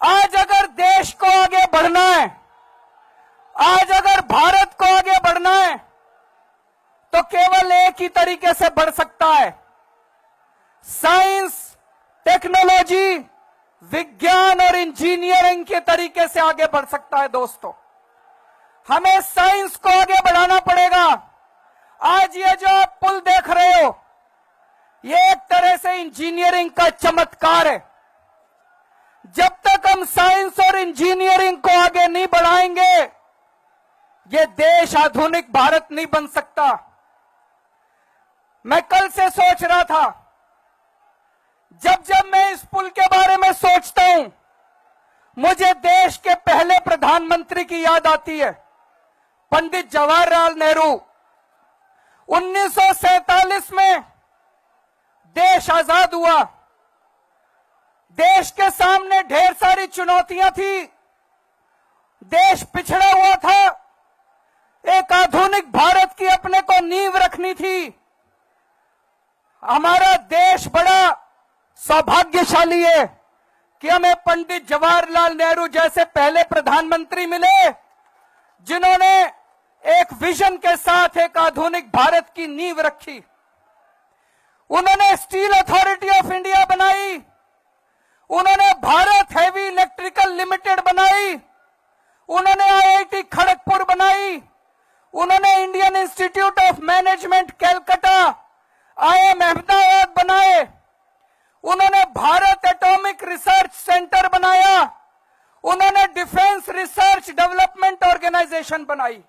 आज अगर देश को आगे बढ़ना है, आज अगर भारत को आगे बढ़ना है, तो केवल एक ही तरीके से बढ़ सकता है, साइंस, टेक्नोलॉजी, विज्ञान और इंजीनियरिंग के तरीके से आगे बढ़ सकता है। दोस्तों, हमें साइंस को आगे बढ़ाना पड़ेगा। आज ये जो आप पुल देख रहे हो, ये एक तरह से इंजीनियरिंग का चमत्कार है। जब तक हम साइंस और इंजीनियरिंग को आगे नहीं बढ़ाएंगे, ये देश आधुनिक भारत नहीं बन सकता। मैं कल से सोच रहा था, जब जब मैं इस पुल के बारे में सोचता हूं, मुझे देश के पहले प्रधानमंत्री की याद आती है, पंडित जवाहरलाल नेहरू। 1947 में देश आजाद हुआ। देश के सामने ढेर सारी चुनौतियां थी। देश पिछड़ा हुआ था। एक आधुनिक भारत की अपने को नींव रखनी थी। हमारा देश बड़ा सौभाग्यशाली है कि हमें पंडित जवाहरलाल नेहरू जैसे पहले प्रधानमंत्री मिले, जिन्होंने एक विजन के साथ एक आधुनिक भारत की नींव रखी। उन्होंने स्टील अथॉरिटी ऑफ इंडिया बनाई। उन्होंने भारत हेवी इलेक्ट्रिकल लिमिटेड बनाई। उन्होंने आईआईटी खड़गपुर बनाई। उन्होंने Indian institute of management Calcutta, IIM Ahmedabad बनाए। उन्होंने भारत एटॉमिक रिसर्च सेंटर बनाया। उन्होंने डिफेंस रिसर्च डेवलपमेंट ऑर्गेनाइजेशन बनाई।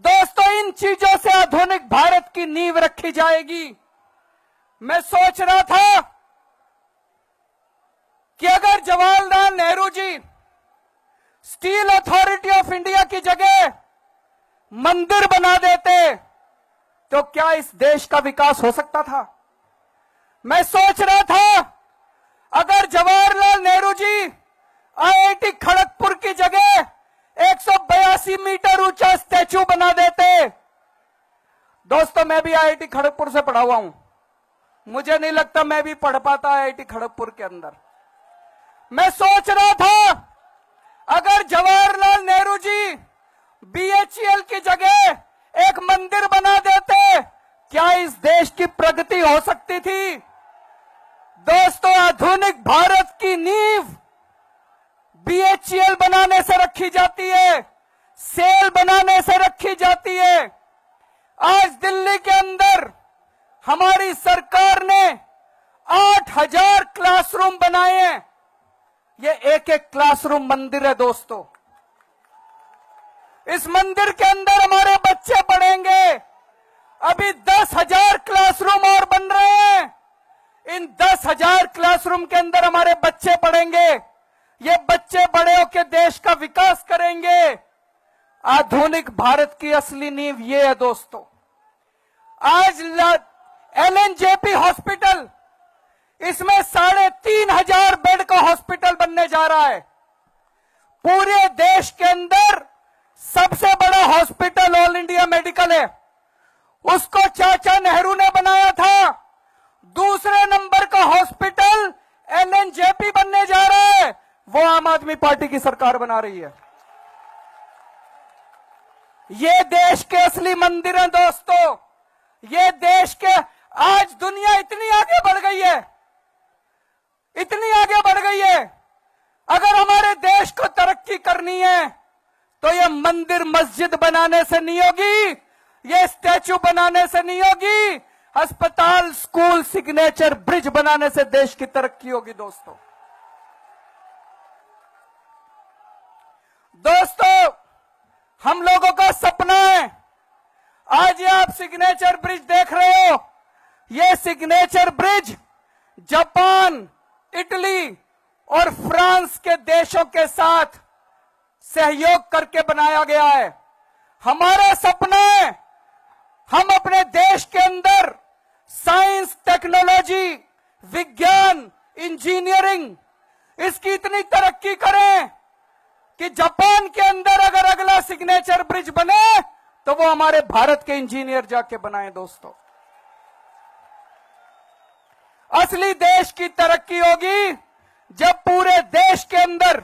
दोस्तों, इन चीजों से आधुनिक भारत की नींव रखी जाएगी। मैं सोच रहा था कि अगर Jawaharlal Nehru ji steel authority of India की जगह मंदिर बना देते, तो क्या इस देश का विकास हो सकता था? मैं सोच रहा था, अगर जवाहरलाल नेहरू जी आईआईटी खड़गपुर की जगह 182 मीटर ऊंचा स्टैच्यू बना देते। दोस्तों, मैं भी आईआईटी खड़गपुर से पढ़ा हुआ हूं। मुझे नहीं लगता मैं भी पढ़ पाता आईआईटी खड़गपुर के अंदर। मैं सोच रहा था, अगर जवाहरलाल नेहरू जी बीएचईएल की जगह एक मंदिर बना देते, क्या इस देश की प्रगति हो सकती थी? दोस्तों, आधुनिक भारत की नींव बीएचईएल बनाने से रखी जाती है, सेल बनाने से रखी जाती है। आज दिल्ली के अंदर हमारी सरकार ने 8000 क्लासरूम बनाए हैं। ये एक एक क्लासरूम मंदिर है। दोस्तों, इस मंदिर के अंदर हमारे बच्चे पढ़ेंगे। अभी 10,000 क्लासरूम और बन रहे हैं। इन 10,000 क्लासरूम के अंदर हमारे बच्चे पढ़ेंगे। ये बच्चे बड़े होकर देश का विकास करेंगे। आधुनिक भारत की असली नींव ये है। दोस्तों, आज एलएनजेपी हॉस्पिटल, इसमें 3,500 बेड का हॉस्पिटल बनने जा रहा है। पूरे देश के अंदर सबसे बड़ा हॉस्पिटल ऑल इंडिया मेडिकल है। उसको चाचा नेहरू ने बनाया था। दूसरे नंबर का हॉस्पिटल एलएनजेपी बनने जा रहा है, वो आम आदमी पार्टी की सरकार बना रही है। ये देश के असली मंदिर हैं। दोस्तों, ये देश के, आज दुनिया इतनी आगे बढ़ गई है, इतनी आगे बढ़ गई है। अगर हमारे देश को तरक्की करनी है, तो ये मंदिर मस्जिद बनाने से नहीं होगी, ये स्टैच्यू बनाने से नहीं होगी, अस्पताल, स्कूल, सिग्नेचर ब्रिज बनाने से देश की तरक्की होगी। दोस्तों, हम लोगों का सपना है, आज ये आप सिग्नेचर ब्रिज देख रहे हो, ये सिग्नेचर ब्रिज जापान, इटली और फ्रांस के देशों के साथ सहयोग करके बनाया गया है। हमारा सपना है, हम अपने देश के अंदर साइंस, टेक्नोलॉजी, विज्ञान, इंजीनियरिंग, इसकी इतनी तरक्की करें कि जापान के अंदर अगर अगला सिग्नेचर ब्रिज बने, तो वो हमारे भारत के इंजीनियर जाके बनाएं। दोस्तों, असली देश की तरक्की होगी जब पूरे देश अंदर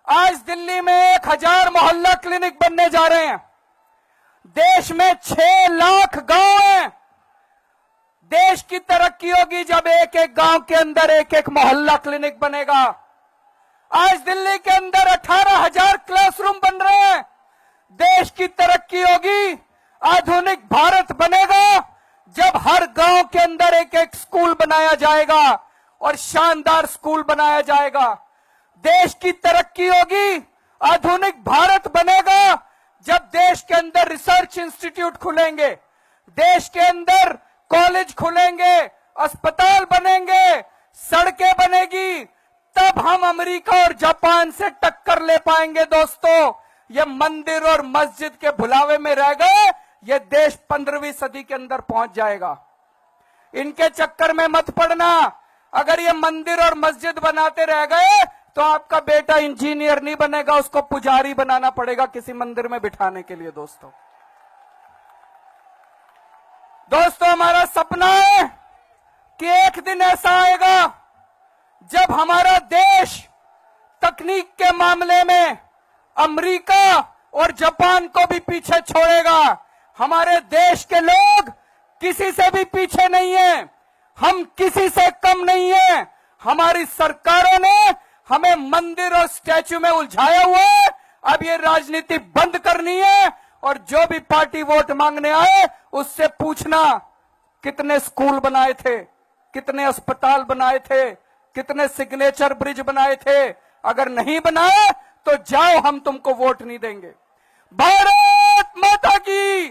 आज दिल्ली में 1000 मोहल्ला क्लिनिक बनने जा रहे हैं। देश में 6 लाख गांव हैं। देश की तरक्की होगी जब एक एक गांव के अंदर एक एक मोहल्ला क्लिनिक बनेगा। आज दिल्ली के अंदर 18,000 क्लासरूम बन रहे हैं। देश की तरक्की होगी, आधुनिक भारत बनेगा जब हर गांव के अंदर एक एक स्कूल बनाया जाएगा और शानदार स्कूल बनाया जाएगा। देश की तरक्की होगी, आधुनिक भारत बनेगा जब देश के अंदर रिसर्च इंस्टीट्यूट खुलेंगे, देश के अंदर कॉलेज खुलेंगे, अस्पताल बनेंगे, सड़कें बनेगी, तब हम अमेरिका और जापान से टक्कर ले पाएंगे। दोस्तों, ये मंदिर और मस्जिद के भुलावे में रह गए, ये देश 15वीं सदी के अंदर पहुंच जाएगा। इनके चक्कर में मत पड़ना। अगर ये मंदिर और मस्जिद बनाते रह गए तो आपका बेटा इंजीनियर नहीं बनेगा, उसको पुजारी बनाना पड़ेगा किसी मंदिर में बिठाने के लिए। दोस्तों, हमारा सपना है कि एक दिन ऐसा आएगा जब हमारा देश तकनीक के मामले में अमेरिका और जापान को भी पीछे छोड़ेगा। हमारे देश के लोग किसी से भी पीछे नहीं हैं, हम किसी से कम नहीं हैं। हमारी सरकारों ने हमें मंदिर और स्टैच्यू में उलझाया हुआ है। अब ये राजनीति बंद करनी है और जो भी पार्टी वोट मांगने आए उससे पूछना कितने स्कूल बनाए थे, कितने अस्पताल बनाए थे, कितने सिग्नेचर ब्रिज बनाए थे। अगर नहीं बनाए तो जाओ, हम तुमको वोट नहीं देंगे। भारत माता की।